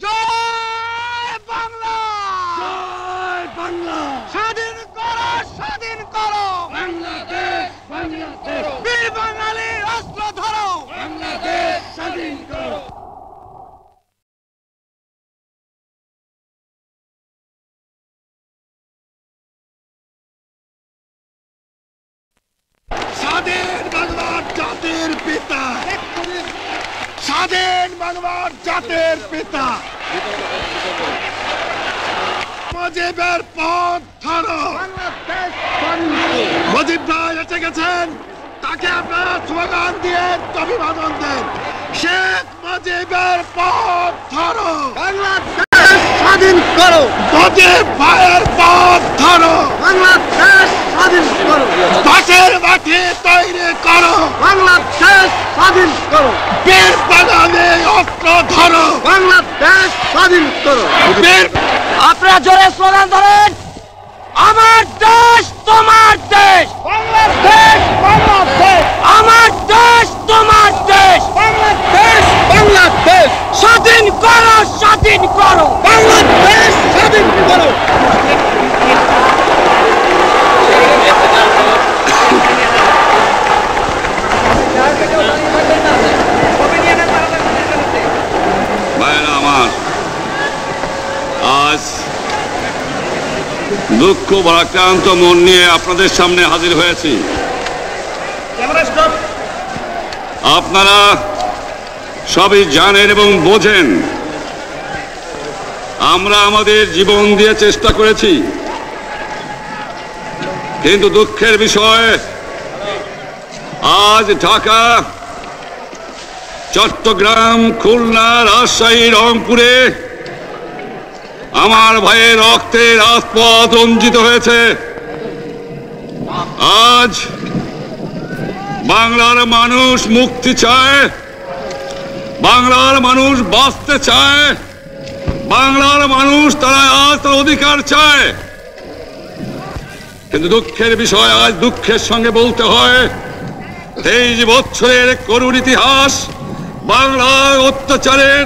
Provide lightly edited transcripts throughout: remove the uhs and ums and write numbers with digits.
জয় বাংলা, জয় বাংলা। স্বাধীন করো, স্বাধীন করো বাংলাদেশ, বাংলাদেশ। বীর বাঙালি অস্ত্র ধরো, বাংলাদেশ স্বাধীন করো। স্বাধীন বাংলার জাতির পিতা, স্বাধীন বাংলার জাতির পিতা মুজিবের পথ ধরো। মুজিব ভাই এসে গেছেন, তাকে আপনারা স্লোগান দিয়ে অভিবাদন দেন। শেখ মুজিবের পথ ধরো, বাংলাদেশ স্বাধীন করো, মুজিব ভাইয়ের পথ ধরো, বাংলাদেশ স্বাধীন করো, বাঁশের মাটি তৈরি করো, বাংলাদেশ স্বাধীন করো, বীর বাঙালি অস্ত্র ধরো, বাংলাদেশ স্বাধীন করো। বীর আপনারা জোরে স্লোগান ধরেন, আমার দেশ তোমার দেশ, বাংলাদেশ বাংলাদেশ, আমার দেশ তোমার দেশ, বাংলাদেশ বাংলাদেশ, স্বাধীন করো, স্বাধীন করো, বাংলাদেশ স্বাধীন করো। ভাইরা আমার, আজ দুঃখ ভারাক্রান্ত মন নিয়ে আপনাদের সামনে হাজির হয়েছি। আপনারা সবই জানেন এবং বোঝেন, আমরা আমাদের জীবন দিয়ে চেষ্টা করেছি, কিন্তু দুঃখের বিষয় আজ ঢাকা, চট্টগ্রাম, খুলনা, রাজশাহী, রংপুরে আমার ভাইয়ের রক্তে রাজপথ রঞ্জিত হয়েছে। আজ বাংলার মানুষ মুক্তি চায়, বাংলার মানুষ বাঁচতে চায়, বাংলার মানুষ তারা আজ তার অধিকার চায়। কিন্তু দুঃখের বিষয়, আজ দুঃখের সঙ্গে বলতে হয়, 23 বছরের করুণ ইতিহাস, বাংলার অত্যাচারের,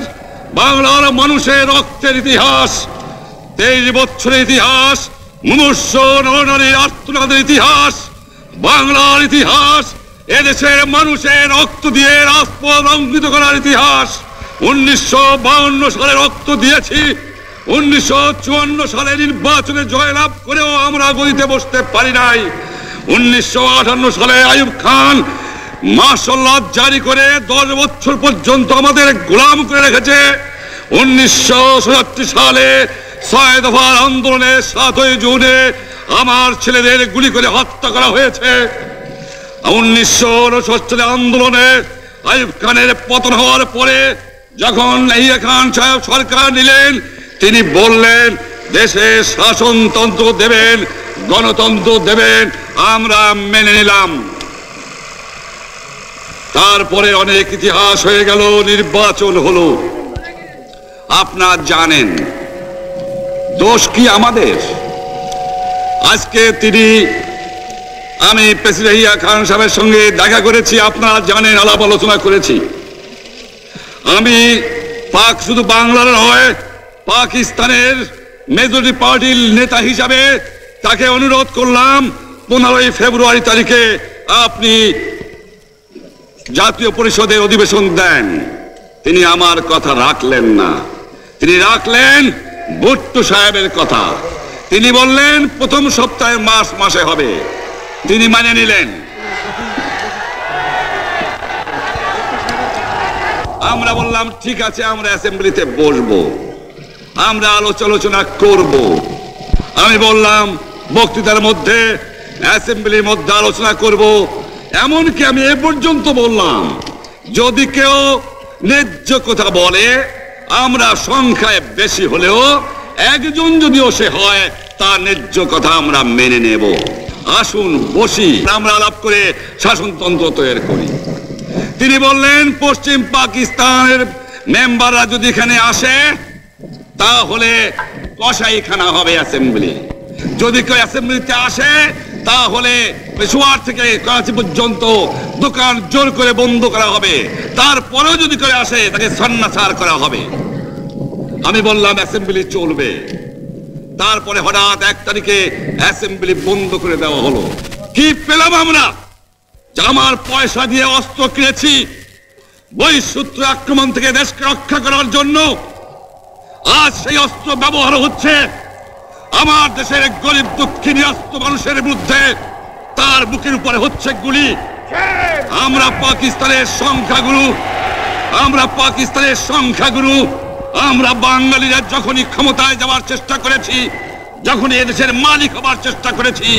বাংলার মানুষের রক্তের ইতিহাস, 23 বছরের ইতিহাস, মুমূর্ষ নরনারীর আর্তনাদের ইতিহাস, বাংলার ইতিহাস, এদেশের মানুষের রক্ত দিয়ে রাজপথ রঞ্জিত করার ইতিহাস। 1952 সালে রক্ত দিয়েছি, 1954 সালে নির্বাচনে জয়লাভ করেও আমরা গদিতে বসতে পারি নাই। 1958 সালে আইয়ুব খান মার্শাল ল জারি করে 10 বছর পর্যন্ত আমাদের গোলাম করে রেখেছে। 1967 সালে 6 দফার আন্দোলনে 7ই জুনে আমার ছেলেদের গুলি করে হত্যা করা হয়েছে। 1969 সালে আন্দোলনে আইয়ুব খানের পতন হওয়ার পরে যখন ইয়াহিয়া খান সাহেব সরকার নিলেন, তিনি বললেন দেশে শাসনতন্ত্র দেবেন, গণতন্ত্র দেবেন, আমরা মেনে নিলাম। তারপরে অনেক ইতিহাস হয়ে গেল, নির্বাচন হলো। আপনারা জানেন দোষ কি আমাদের? আজকে আমি প্রেসিডেন্ট ইয়াহিয়া খান সাহেবের সঙ্গে দেখা করেছি, আপনারা জানেন, আলাপ আলোচনা করেছি। আমি শুধু বাংলার নয়, পাকিস্তানের মেজরিটি পার্টির নেতা হিসাবে তাকে অনুরোধ করলাম 15 ফেব্রুয়ারি তারিখে আপনি জাতীয় পরিষদের অধিবেশন দেন। তিনি আমার কথা রাখলেন না, তিনি রাখলেন ভুট্টো সাহেবের কথা। তিনি বললেন প্রথম সপ্তাহে মাসে হবে, তিনি মানে নিলেন। আমরা বললাম ঠিক আছে, আমরা অ্যাসেম্বলিতে বসবো, আমরা আলোচনা করব। আমি বললাম বক্তৃতার মধ্যে, অ্যাসেম্বলির মধ্যে আলোচনা করব। এমনকি আমি এ পর্যন্ত বললাম, যদি কেউ ন্যায্য কথা বলে, আমরা সংখ্যায় বেশি হলেও একজন যদিও সে হয়, তার ন্যায্য কথা আমরা মেনে নেব। আসুন বসি, আমরা আলাপ করে শাসনতন্ত্র তৈরি করি। তিনি বললেন পশ্চিম পাকিস্তানের মেম্বাররা যদি এখানে আসে, তাহলে কসাইখানা হবে অ্যাসেম্বলি। যদি কেউ অ্যাসেম্বলিতে আসে, তাহলে পেশোয়ার থেকে করাচি পর্যন্ত দোকান জোর করে বন্ধ করা হবে। তারপরেও যদি কেউ আসে, তাকে সন্ন্যাসার করা হবে। আমি বললাম অ্যাসেম্বলি চলবে। তারপরে হঠাৎ 1 তারিখে অ্যাসেম্বলি বন্ধ করে দেওয়া হলো। কি পেলাম আমরা? আমার পয়সা দিয়ে অস্ত্র কিনেছি বহিঃশত্রু আক্রমণ থেকে দেশকে রক্ষা করার জন্য। আজ সেই অস্ত্র ব্যবহার হচ্ছে আমার দেশের গরিব দুঃখী নিরস্ত্র মানুষের বিরুদ্ধে। তার বুকের উপরে হচ্ছে গুলি। আমরা পাকিস্তানের সংখ্যাগুরু, আমরা বাঙালিরা যখনই ক্ষমতায় যাওয়ার চেষ্টা করেছি, যখনই এদেশের মালিক হবার চেষ্টা করেছি,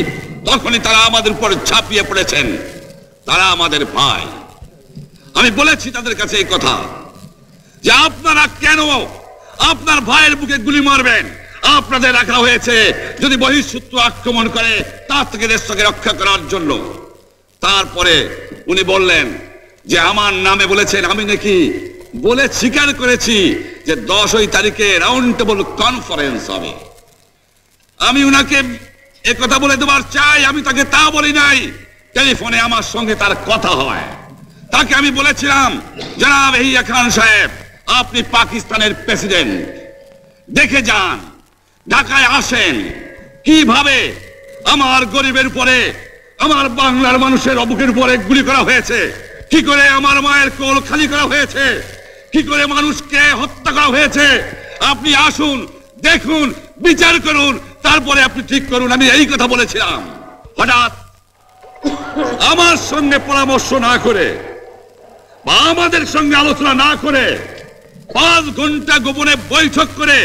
তখনই তারা আমাদের উপর ঝাঁপিয়ে পড়েছেন। তারা আমাদের ভাই। আমি বলেছি তাদের কাছে এই কথা যে আপনারা কেন আপনার ভাইয়ের বুকে গুলি মারবেন? আপনাদের রাখা হয়েছে যদি বহিঃশত্রু আক্রমণ করে তার থেকে দেশকে রক্ষা করার জন্য। তারপরে উনি বললেন যে আমার নামে বলেছেন, আমি নাকি বলে স্বীকার করেছি যে 10 তারিখে রাউন্ড টেবল কনফারেন্স হবে। আমি উনাকে একথা বলে দেবার চাই, আমি তাকে তা বলি নাই। টেলিফোনে আমার সঙ্গে তার কথা হয়। তাকে আমি বলেছিলাম, জনাব ইয়াহিয়া খান সাহেব, আপনি পাকিস্তানের প্রেসিডেন্ট, দেখে যান, ঢাকায় আসেন কিভাবে আমার গরিবের উপরে, আমার বাংলার মানুষের বুকের উপরে গুলি করা হয়েছে, কি করে আমার মায়ের কোল খালি করা হয়েছে, কি করে মানুষকে হত্যা করা হয়েছে। আপনি আসুন, দেখুন, বিচার করুন, তারপরে আপনি ঠিক করুন। আমি এই কথা বলেছিলাম। হঠাৎ আমার সঙ্গে পরামর্শ না করে বা আমাদের সঙ্গে আলোচনা না করে 5 ঘন্টা গোপনে বৈঠক করে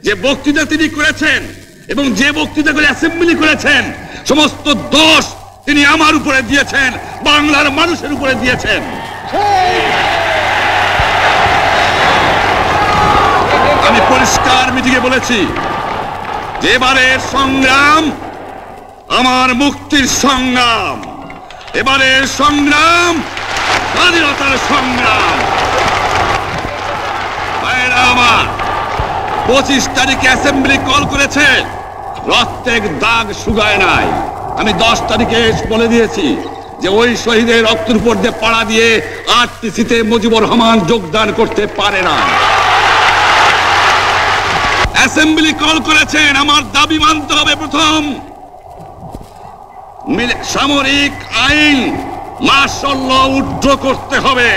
যে বক্তৃতা তিনি করেছেন এবং যে বক্তৃতা করে অ্যাসেম্বলি করেছেন, সমস্ত দোষ তিনি আমার উপরে দিয়েছেন, বাংলার মানুষের উপরে দিয়েছেন। আমি পরিষ্কার মিটিংয়ে বলেছি যে এবারের সংগ্রাম আমার মুক্তির সংগ্রাম, এবারের সংগ্রাম স্বাধীনতার সংগ্রাম। আমার 25 তারিখে অ্যাসেম্বলি কল করেছে, রক্তের দাগ শুকায় নাই। আমি 10 তারিখে বলে দিয়েছি যে ওই শহীদের রক্তের উপর দিয়ে পাড়া দিয়ে আরটিসিতে মুজিবুর রহমান যোগদান করতে পারে না। অ্যাসেম্বলি কল করেছেন, আমার দাবি মানতে হবে। প্রথম, সামরিক আইন মার্শাল ল উড্র করতে হবে।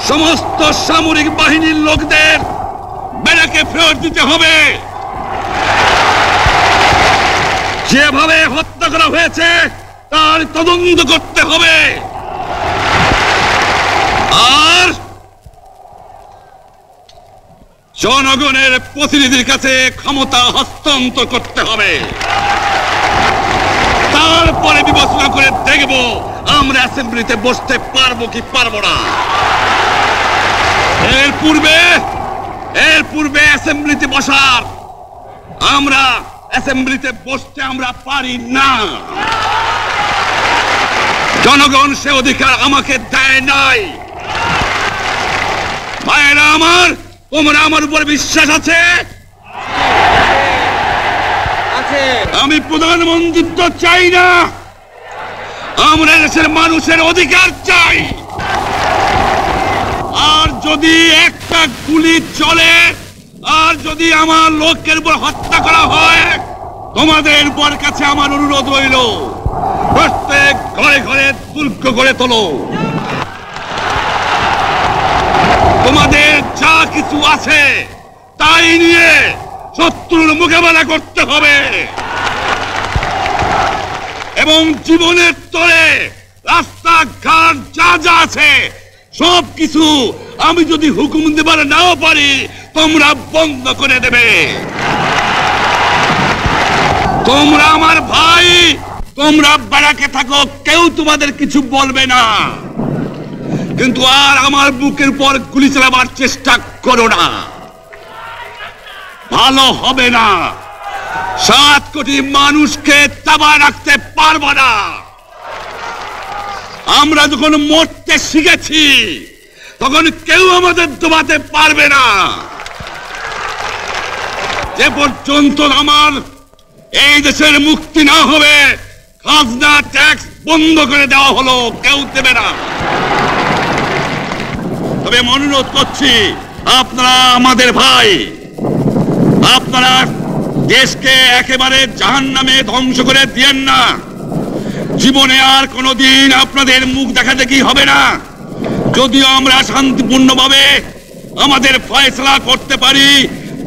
সমস্ত সামরিক বাহিনীর লোকদের ব্যারাকে ফেরত দিতে হবে। যেভাবে হত্যা করা হয়েছে তার তদন্ত করতে হবে। আর জনগণের প্রতিনিধির কাছে ক্ষমতা হস্তান্তর করতে হবে। তারপরে বিবেচনা করে দেখব আমরা অ্যাসেম্বলিতে বসতে পারবো কি পারবো না। এর পূর্বে অ্যাসেম্বলিতে বসার, আমরা অ্যাসেম্বলিতে বসতে আমরা পারি না। জনগণ সে অধিকার আমাকে দেয় নাই। ভাইয়েরা আমার, তোমরা আমার উপর বিশ্বাস আছে? আমি প্রধানমন্ত্রিত্ব চাই না, আমরা দেশের মানুষের অধিকার চাই। আর যদি একটা গুলি চলে, আর যদি আমার লোকের উপর হত্যা করা হয়, তোমাদের উপর কাছে আমার অনুরোধ রইল, প্রত্যেক ঘরে ঘরে দুর্গ গড়ে তোলো। তোমাদের যা কিছু আছে তাই নিয়ে শত্রুর মোকাবেলা করতে হবে এবং জীবনের তরে রাস্তাঘাট যা যা আছে সব কিছু আমি যদি হুকুম দেবার নাও পারি, তোমরা বন্ধ করে দেবে। তোমরা আমার ভাই, তোমরা ব্যারাকে থাকো, কেউ তোমাদের কিছু বলবে না, কিন্তু আর আমার বুকের উপর গুলি চালাবার চেষ্টা করো না, ভালো হবে না। 7 কোটি মানুষকে চাপায় রাখতে পারবো না। আমরা যখন মরতে শিখেছি তখন কেউ আমাদের দবাতে পারবে না। যে পর্যন্ত আমার এই দেশের মুক্তি না হবে, খাজনা ট্যাক্স বন্ধ করে দেওয়া হলো, কেউ দেবে না। তবে আমি অনুরোধ করছি, আপনারা আমাদের ভাই, আপনারা দেশকে একেবারে জাহান্নামে ধ্বংস করে দিয়েন না। জীবনে আর কোনোদিন আপনাদের মুখ দেখা দেখি হবে না। যদিও আমরা শান্তিপূর্ণভাবে আমাদের ফয়সলা করতে পারি,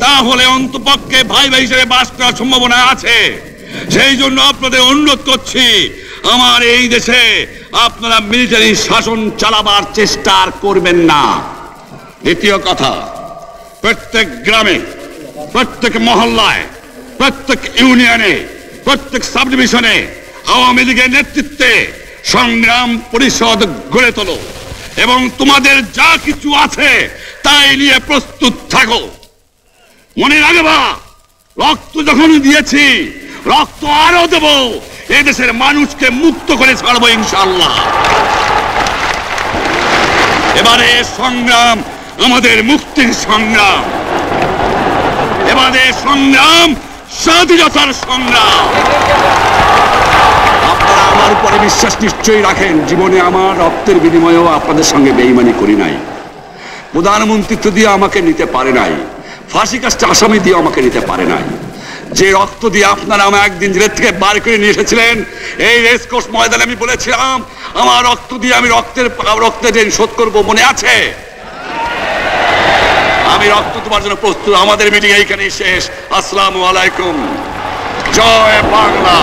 তাহলে অন্তপক্ষে ভাই ভাই হিসেবে বাস করার সম্ভাবনা আছে। সেই জন্য আপনাদের অনুরোধ করছি, আমার এই দেশে আপনারা মিলিটারি শাসন চালাবার চেষ্টা করবেন না। দ্বিতীয় কথা, প্রত্যেক গ্রামে, প্রত্যেক মহল্লায়, প্রত্যেক ইউনিয়নে, প্রত্যেক সাব ডিভিশনে আওয়ামী লীগের নেতৃত্বে সংগ্রাম পরিষদ গড়ে তোলো এবং তোমাদের যা কিছু আছে তাই নিয়ে প্রস্তুত থাকো। মনে রাখবা, রক্ত যখন দিয়েছি, রক্ত আরো দেব। এদেশের মানুষকে মুক্ত করে ছাড়বো ইনশাআল্লাহ। এবারে সংগ্রাম আমাদের মুক্তির সংগ্রাম, এবারে সংগ্রাম স্বাধীনতার সংগ্রাম। আপনারা আমার উপরে বিশ্বাস নিশ্চয়ই রাখেন। জীবনে আমার রক্তের বিনিময়েও আপনাদের সঙ্গে বেঈমানি করি নাই। প্রধানমন্ত্রিত্ব দিয়ে আমাকে নিতে পারে নাই, ফাঁসি কাস্টে আসামি দিয়ে আমাকে নিতে পারে নাই। যে রক্ত দিয়ে আপনারা আমাকে একদিন জেলের থেকে বার করে নিয়ে এসেছিলেন, এই রেসকোর্স ময়দানে আমি বলেছিলাম আমার রক্ত দিয়ে আমি রক্তের ঋণ শোধ করবো, মনে আছে? আমি রক্ত তোমার জন্য প্রস্তুত। আমাদের মিটিং এইখানেই শেষ। আসসালামু আলাইকুম। জয় বাংলা।